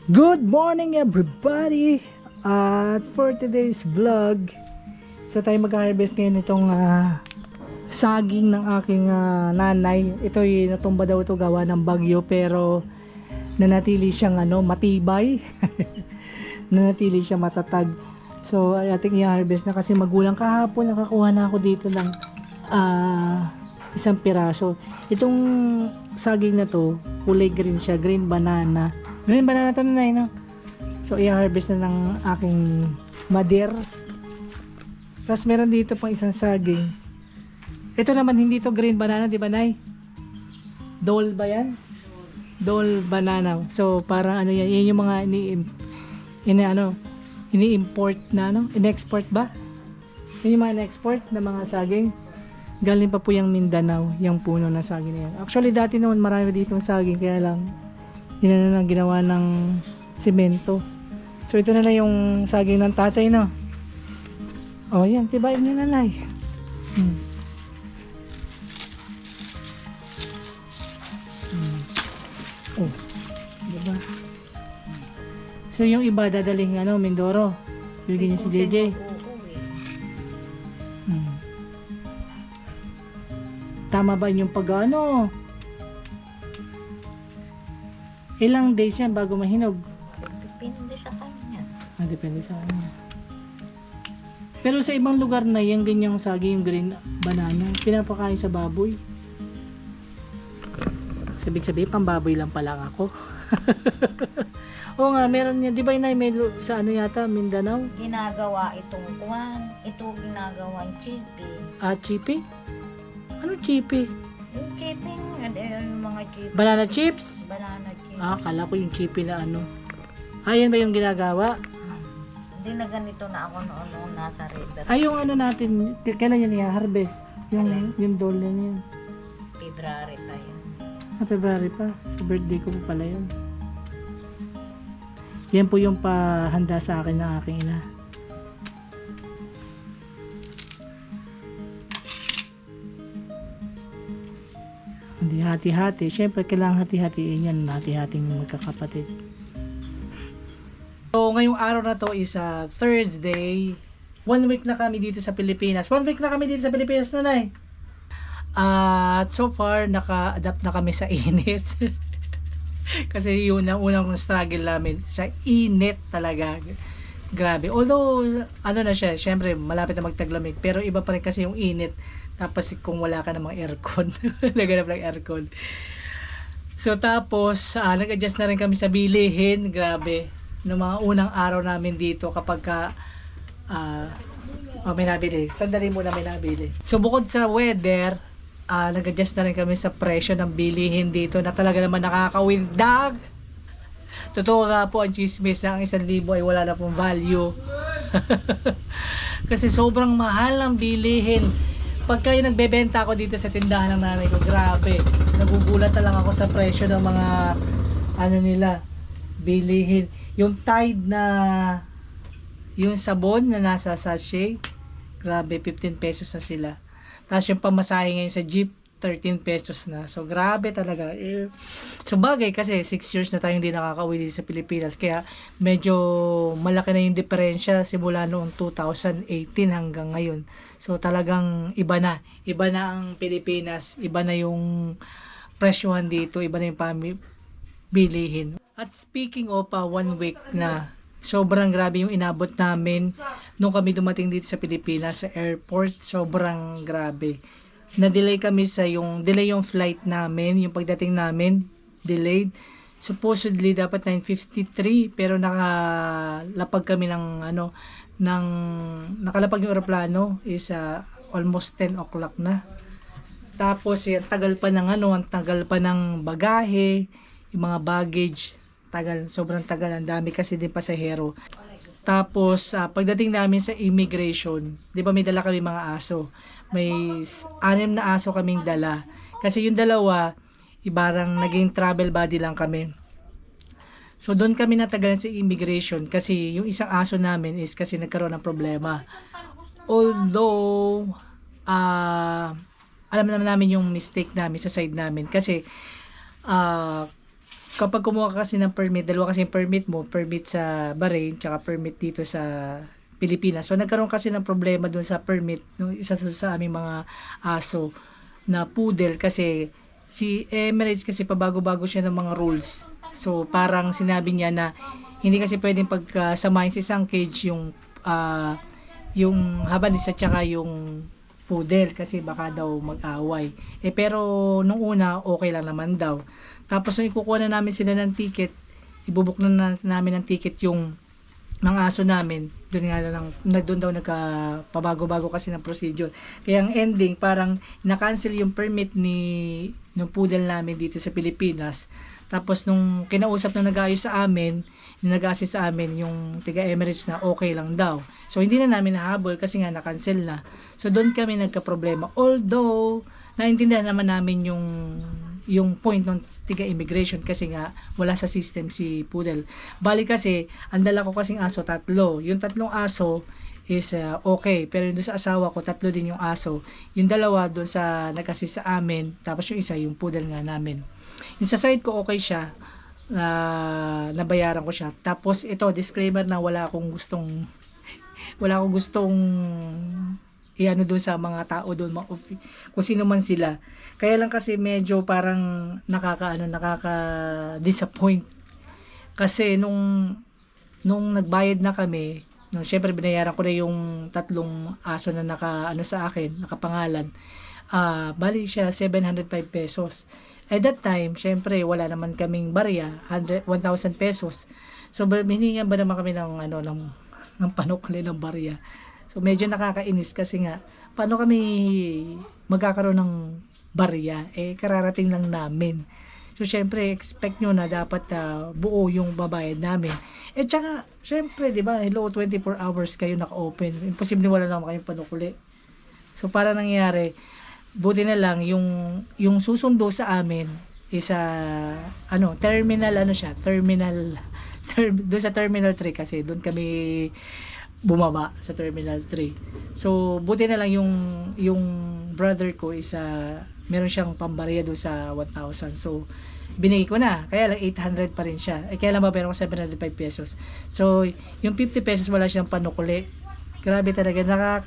Good morning everybody! At for today's vlog, so tayo mag-harvest ngayon itong saging ng aking nanay. Ito'y natumba daw ito gawa ng bagyo pero nanatili siyang matibay. Nanatili siya matatag. So ating i-harvest na kasi magulang kahapon nakakuha na ako dito ng isang piraso. Itong saging na to, kulay green siya, green banana. Green banana to na no? So i-harvest na ng aking mother. Tapos meron dito pang isang saging. Ito naman hindi to green banana, di ba Nay? Dole ba yan? Dole banana. So parang yan, yan yung mga ini-import na in-export ba? Yan yung mga in-export na mga saging. Galing pa po yung Mindanao, yung puno na saging na yan. Actually dati naman marami ditong saging kaya lang yun na ginawa ng simento. So ito na lang yung saging ng tatay, no? Oh yan, tibayin niya na Nay. Oh, diba? So yung iba dadaling Mindoro. Bigyan niya si JJ. Tama ba yung pag-ano? Ilang days yan bago mahinog? Depende sa kanya. Depende sa kanya. Pero sa ibang lugar na yung ganyang saging, yung green banana, pinapakain sa baboy. Sabihin, pambaboy lang pala ako. Oo nga, meron niya. Di ba yun may sa yata, Mindanao? Ginagawa itong kuwan. Ito ginagawang chippy. Chippy? Ano chippy? Yung chippy, yung mga chippy. Banana chips? Banana chippy. Akala ko yung chippy na yan ba yung ginagawa? Hindi na ganito na ako noon nasa river. Yung natin, kailan yan i-harvest? Yung dole na yun. February tayo. February pa. Sa birthday ko pa pala yun. Yan po yung pahanda sa akin ng aking ina. Hindi hati-hati. Siyempre kailangan hati-hatiin yan. Hati-hating magkakapatid. So ngayong araw na to is Thursday. 1 week na kami dito sa Pilipinas. 1 week na kami dito sa Pilipinas, Nanay. At so far naka-adapt na kami sa init. Kasi yun ang unang struggle namin sa init talaga. Grabe. Although na siya, syempre malapit na magtaglamig, pero iba pa rin kasi yung init. Tapos kung wala ka namang aircon, naganap ng aircon. So tapos nag-adjust na rin kami sa bilihin. Grabe. Noong mga unang araw namin dito kapag may nabili. Sandali muna may nabili. So bukod sa weather, nag-adjust na rin kami sa presyo ng bilihin dito na talaga naman nakakawindag. Totoo nga po ang chismis na ang 1,000 ay wala na pong value. Kasi sobrang mahal ng bilihin. Pagka yung nagbebenta ako dito sa tindahan ng nanay ko, grabe. Nagugulat na lang ako sa presyo ng mga nila, bilihin. Yung Tide na yung sabon na nasa sachet, grabe 15 pesos na sila. Tapos yung pamasahe ngayon sa jeep, 13 pesos na. So grabe talaga. So bagay kasi 6 years na tayong hindi nakakauwi dito sa Pilipinas. Kaya medyo malaki na yung diferensya simula noong 2018 hanggang ngayon. So talagang iba na. Iba na ang Pilipinas. Iba na yung presyohan dito. Iba na yung bilihin. At speaking of 1 week na, sobrang grabe yung inabot namin nung kami dumating dito sa Pilipinas sa airport. Sobrang grabe. Na-delay kami delay yung flight namin, yung pagdating namin, delayed. Supposedly dapat 9:53 pero nakalapag kami nakalapag yung eroplano is almost 10 o'clock na. Tapos ang tagal pa ng bagahe, yung mga baggage, sobrang tagal, ang dami kasi din pasahero. Tapos pagdating namin sa immigration, 'di ba may dala kami mga aso. May 6 na aso kaming dala. Kasi yung dalawa, ibarang naging travel buddy lang kami. So doon kami natagalan sa immigration kasi yung isang aso namin is kasi nagkaroon ng problema. Although alam naman namin yung mistake namin sa side namin kasi kapag kumuha ka kasi ng permit, dalawa kasi yung permit mo, permit sa Bahrain, tsaka permit dito sa Pilipinas. So, nagkaroon kasi ng problema dun sa permit, nung isa sa aming mga aso na poodle kasi si Emirates kasi pabago-bago siya ng mga rules. So, parang sinabi niya na hindi kasi pwedeng pagkasamahin sa isang cage yung Havanese at saka yung poodle kasi baka daw mag-away. Pero nung una, okay lang naman daw. Tapos nung ikukuha na namin sila ng ticket, ibubuk na namin ng ticket yung mga aso namin. Doon nga lang, doon daw nagka-pabago-bago kasi ng procedure. Kaya ang ending, parang na-cancel yung permit ng poodle namin dito sa Pilipinas. Tapos nung kinausap na nag-aayos sa amin, yung nag-assist sa amin, yung tiga Emirates na okay lang daw. So hindi na namin nahabol kasi nga na-cancel na. So doon kami nagka-problema. Although, naintindihan naman namin yung point ng tiga immigration kasi nga wala sa system si poodle. Bali kasi, ang dala ko kasing aso, 3. Yung 3 aso is okay. Pero yung doon sa asawa ko, 3 din yung aso. Yung 2 doon sa nag-assist sa amin. Tapos yung isa, yung poodle nga namin. Yung sa side ko, okay siya. Nabayaran ko siya. Tapos ito, disclaimer na wala akong gustong iano doon sa mga tao doon, kung sino man sila. Kaya lang kasi medyo parang nakaka-disappoint. Kasi nung nagbayad na kami, syempre binayaran ko na yung 3 aso na sa akin, nakapangalan. Bali siya 705 pesos. At that time, syempre wala naman kaming barya, 1,000 pesos. So hiningan ba naman kami ng panukli ng barya. So medyo nakakainis kasi nga paano kami magkakaroon ng barya, kararating lang namin. So syempre expect nyo na dapat buo yung babayad namin. Tsaka syempre 'di ba, hello, 24 hours kayo naka-open. Imposible wala naman kayong panukli. So para nangyari, buti na lang yung susundo sa amin is terminal doon sa Terminal 3 kasi doon kami bumaba sa Terminal 3. So buti na lang yung brother ko is meron siyang pambarya doon sa 1,000. So binigay ko na, kaya lang 800 pa rin siya. Kaya lang ba meron ko 705 pesos. So yung 50 pesos wala siyang panukuli. Grabe talaga,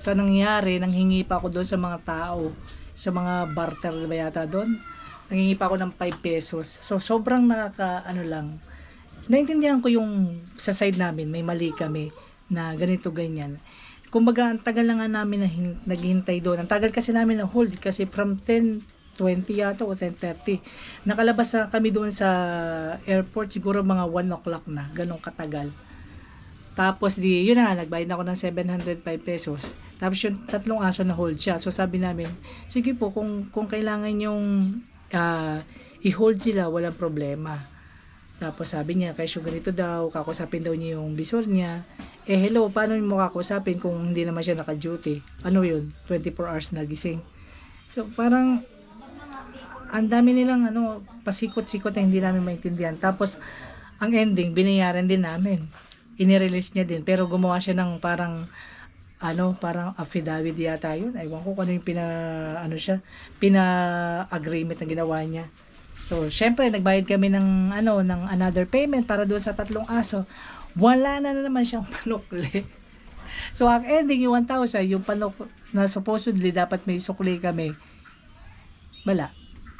sa nangyari, nanghingi pa ako doon sa mga tao, sa mga barter ba yata doon, nanghingi pa ako ng 5 pesos. So, sobrang naintindihan ko yung sa side namin, may mali kami, na ganito, ganyan. Kumbaga, ang tagal na nga namin naghihintay doon. Ang tagal kasi namin na hold, kasi from 10:20 yata o 10:30. Nakalabas na kami doon sa airport, siguro mga 1 o'clock na, ganong katagal. Tapos yun na, nagbayad na ako ng 705 pesos. Tapos yung 3 aso na hold siya. So sabi namin, sige po, kung kailangan yung i-hold sila, walang problema. Tapos sabi niya, kaso ganito daw, kakusapin daw niya yung bisor niya. Hello, paano mo kakusapin kung hindi naman siya naka-duty? Ano yun? 24 hours na gising. So parang, ang dami nilang pasikot-sikot na hindi namin maintindihan. Tapos, ang ending, binayaran din namin. Inirelease niya din, pero gumawa siya ng parang affidavit yata yun. Aywan ko kung ano yung pina-agreement na ginawa niya. So, syempre, nagbayad kami ng another payment para doon sa 3 aso. Wala na naman siyang panukli. So, ang ending, yung 1,000, yung na supposedly dapat may sukli kami, wala.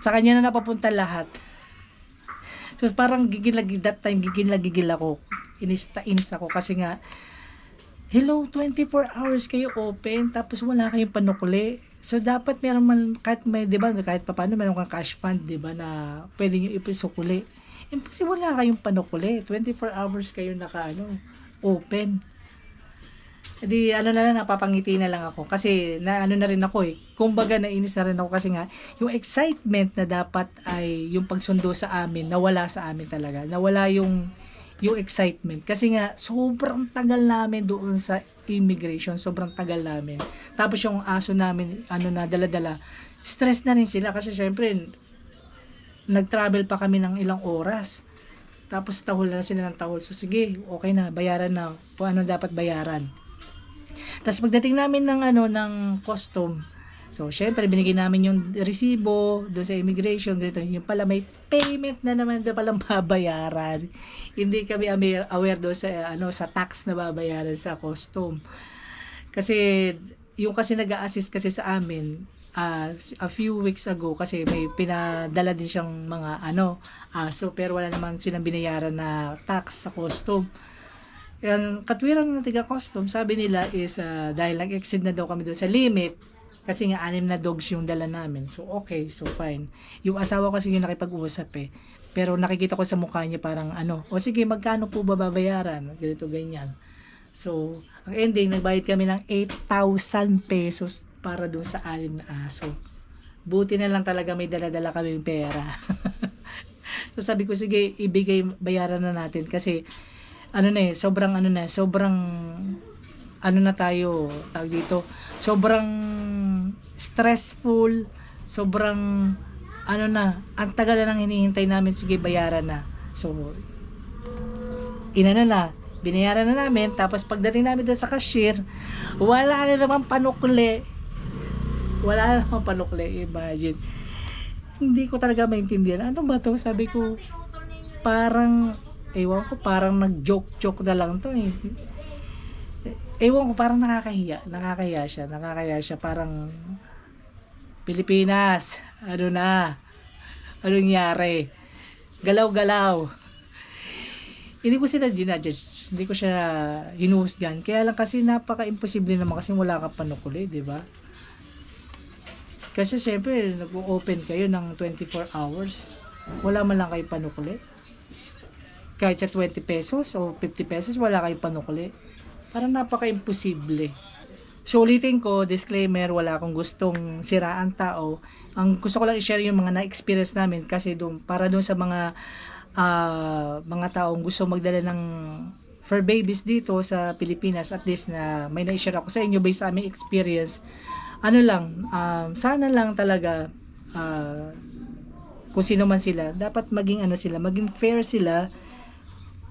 Sa kanya na napapunta lahat. So, parang gigil ako. Inis ako kasi nga, hello, 24 hours kayo open, tapos wala kayong panukli. So, dapat meron man, kahit paano, meron kang cash fund, di ba, na pwede nyo ipisukuli. Imposible wala kayong panukuli. 24 hours kayo open. Di, napapangiti na lang ako. Kasi, na rin ako Kumbaga, nainis na rin ako kasi nga, yung excitement na dapat ay yung pagsundo sa amin, nawala sa amin talaga. Nawala yung excitement. Kasi nga, sobrang tagal namin doon sa immigration. Sobrang tagal namin. Tapos yung aso namin, dala-dala, stress na rin sila. Kasi syempre, nag-travel pa kami ng ilang oras. Tapos tahol na sila ng tahol. So sige, okay na, bayaran na. Kung ano dapat bayaran. Tapos pagdating namin ng custom, So, syempre, binigay namin yung resibo doon sa immigration, ganito. Yung pala may payment na naman na palang babayaran. Hindi kami aware doon sa, sa tax na babayaran sa custom. Kasi, yung kasi nag-a-assist kasi sa amin, a few weeks ago, kasi may pinadala din siyang mga, aso, pero wala naman silang binayaran na tax sa custom. Yan, katwiran ng tiga-custom, sabi nila is, dahil nag-exceed na daw kami doon sa limit, kasi nga 6 na dogs yung dala namin. So, okay. So, fine. Yung asawa ko kasi yung nakipag-uusap eh. Pero nakikita ko sa mukha niya parang o sige, magkano po ba babayaran? Ganito, ganyan. So, ang ending, nagbayad kami ng 8,000 pesos para doon sa 6 na aso. Buti na lang talaga may dala-dala kami pera. So, sabi ko, sige, bayaran na natin. Kasi, sobrang tayo, tawag dito, sobrang stressful, sobrang, ang tagal na nang hinihintay namin, sige, bayaran na. So, binayaran na namin, tapos pagdating namin doon sa cashier, wala na naman panukli, imagine. Hindi ko talaga maintindihan, ano ba to? Sabi ko, parang nag-joke na lang to eh. Ewan ko, parang nakakahiya siya, parang Pilipinas, anong nangyari, galaw-galaw. Hindi ko sila ginajudge, hindi ko siya hinuhusgan, kaya lang kasi napaka-imposible naman kasi wala kang panukuli, di ba? Kasi siyempre, nag-open kayo ng 24 hours, wala man lang kayo panukuli. Kahit sa 20 pesos o 50 pesos, wala kayong panukuli. Parang napaka-imposible. So, ulitin ko, disclaimer, wala akong gustong siraan tao. Ang gusto ko lang i-share yung mga na-experience namin kasi para doon sa mga taong gusto magdala ng fur babies dito sa Pilipinas, at least na may na-share ako sa inyo based sa aming experience. Sana lang talaga kung sino man sila, dapat maging maging fair sila.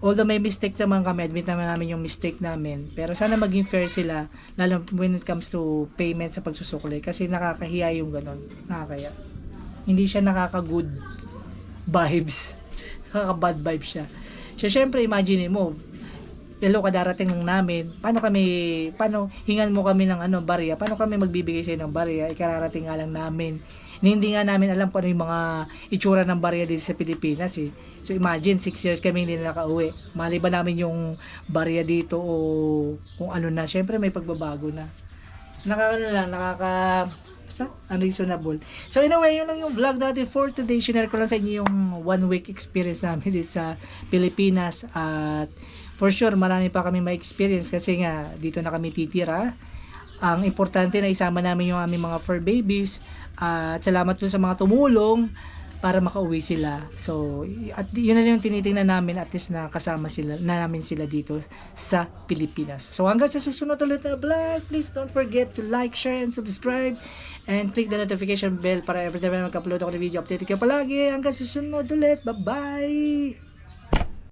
Although may mistake naman kami, admit naman namin yung mistake namin, pero sana maging fair sila, lalo when it comes to payment sa pagsusukli, kasi nakakahiya yung ganon, nakakaya. Hindi siya nakaka-good vibes, nakaka-bad vibes siya. So, syempre, imagine mo, kadarating ng namin, paano hingan mo kami ng barya, paano kami magbibigay sa'yo ng barya, ikararating nga lang namin. Hindi nga namin alam kung ano yung mga itsura ng barya dito sa Pilipinas eh. So imagine, 6 years kami hindi na nakauwi. Mali ba namin yung barya dito o kung ano na. Syempre may pagbabago na. Unreasonable. So anyway, yun lang yung vlog natin for today. Share ko lang sa inyo yung 1 week experience namin dito sa Pilipinas. At for sure, marami pa kami ma-experience kasi nga dito na kami titira. Ang importante na isama namin yung aming mga fur babies. At salamat dun sa mga tumulong para makauwi sila. So, at yun na yung tinitingnan namin, at least na kasama namin sila dito sa Pilipinas. So, hanggang sa susunod ulit na vlog, please don't forget to like, share, and subscribe. And click the notification bell para every time na mag-upload ako ng video, update ka palagi. Hanggang sa susunod ulit. Bye-bye!